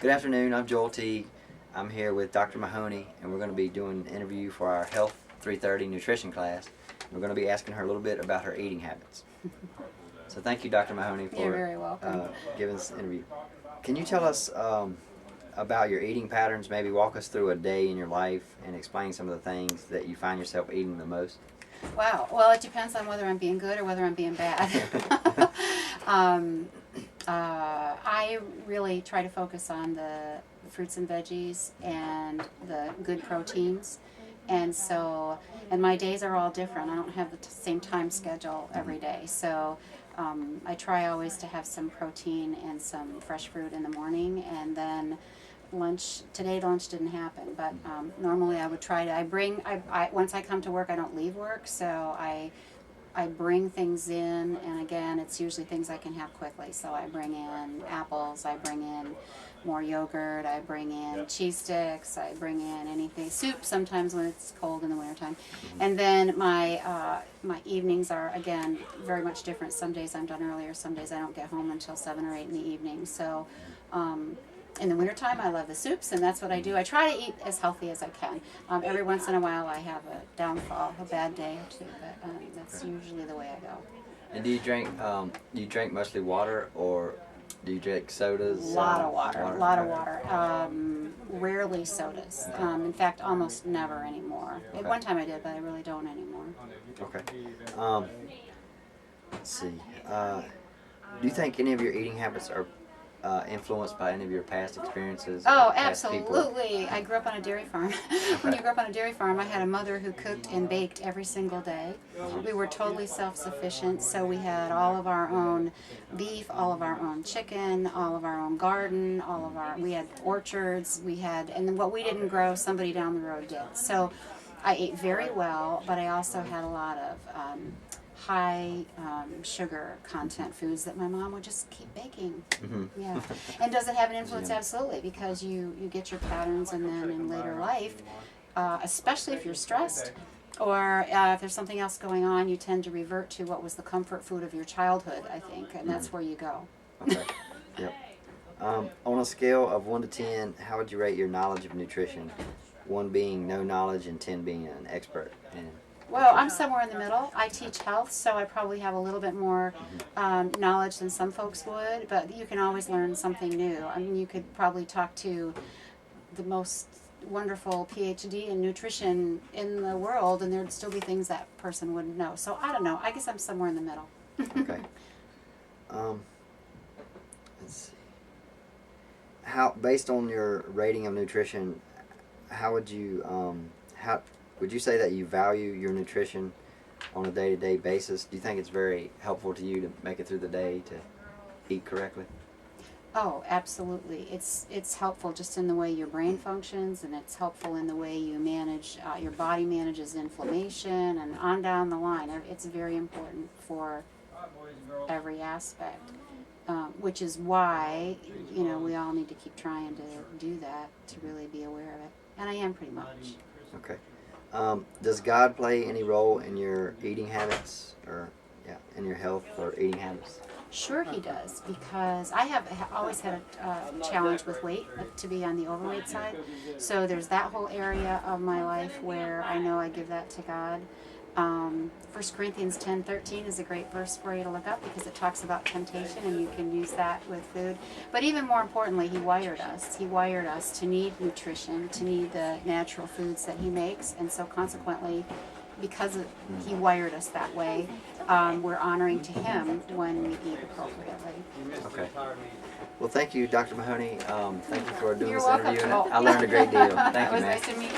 Good afternoon, I'm Joel T. I'm here with Dr. Mahoney, and we're going to be doing an interview for our Health 330 nutrition class. We're going to be asking her a little bit about her eating habits. So thank you, Dr. Mahoney, You're for very welcome. giving us an interview. Can you tell us about your eating patterns, maybe walk us through a day in your life and explain some of the things that you find yourself eating the most? Wow. Well, it depends on whether I'm being good or whether I'm being bad. I really try to focus on the fruits and veggies and the good proteins. And my days are all different. I don't have the same time schedule every day. So I try always to have some protein and some fresh fruit in the morning, and then lunch. Today lunch didn't happen, but normally I would try to. Once I come to work, I don't leave work, so I bring things in, and again, it's usually things I can have quickly. So I bring in apples, I bring in more yogurt, I bring in cheese sticks, I bring in anything, soup sometimes when it's cold in the wintertime. And then my evenings are, again, very much different. Some days I'm done earlier, some days I don't get home until 7 or 8 in the evening. So in the wintertime, I love the soups, and that's what I do. I try to eat as healthy as I can. Every once in a while, I have a downfall, a bad day or two, but that's usually the way I go. And do you drink mostly water, or do you drink sodas? A lot of water. Rarely sodas. In fact, almost never anymore. At one time I did, but I really don't anymore. Okay. Let's see. Do you think any of your eating habits are influenced by any of your past experiences? Oh, past people? absolutely. I grew up on a dairy farm. When you grew up on a dairy farm, I had a mother who cooked and baked every single day. We were totally self-sufficient, so we had all of our own beef, all of our own chicken, all of our own garden, we had orchards, and then what we didn't grow, somebody down the road did. So I ate very well, but I also had a lot of high sugar content foods that my mom would just keep baking. Mm-hmm. Yeah. And does it have an influence? Absolutely, because you get your patterns, and then in later life, especially if you're stressed or if there's something else going on, you tend to revert to what was the comfort food of your childhood, I think, and that's where you go. Okay. Yep. On a scale of 1 to 10, how would you rate your knowledge of nutrition? 1 being no knowledge and 10 being an expert in Well, I'm somewhere in the middle. I teach health, so I probably have a little bit more knowledge than some folks would, but you can always learn something new. I mean, you could probably talk to the most wonderful PhD in nutrition in the world, and there'd still be things that person wouldn't know. So I don't know. I guess I'm somewhere in the middle. Okay. Let's see. Based on your rating of nutrition, how would you say that you value your nutrition on a day-to-day basis? Do you think it's very helpful to you to make it through the day to eat correctly? Oh, absolutely. It's helpful just in the way your brain functions, and it's helpful in the way you manage, your body manages inflammation, and on down the line. It's very important for every aspect, which is why, we all need to keep trying to do that, to really be aware of it. And I am pretty much. Okay. Does God play any role in your eating habits, or in your health or eating habits? Sure he does, because I have always had a challenge with weight, to be on the overweight side. So there's that whole area of my life where I know I give that to God. 1 Corinthians 10:13 is a great verse for you to look up, because it talks about temptation, and you can use that with food. But even more importantly, He wired us. He wired us to need nutrition, to need the natural foods that He makes, and so consequently, because He wired us that way, we're honoring to Him when we eat appropriately. Okay. Well, thank you, Dr. Mahoney. Thank you for doing You're this welcome. interview. Oh, I learned a great deal. Thank That you, was man. nice to meet you.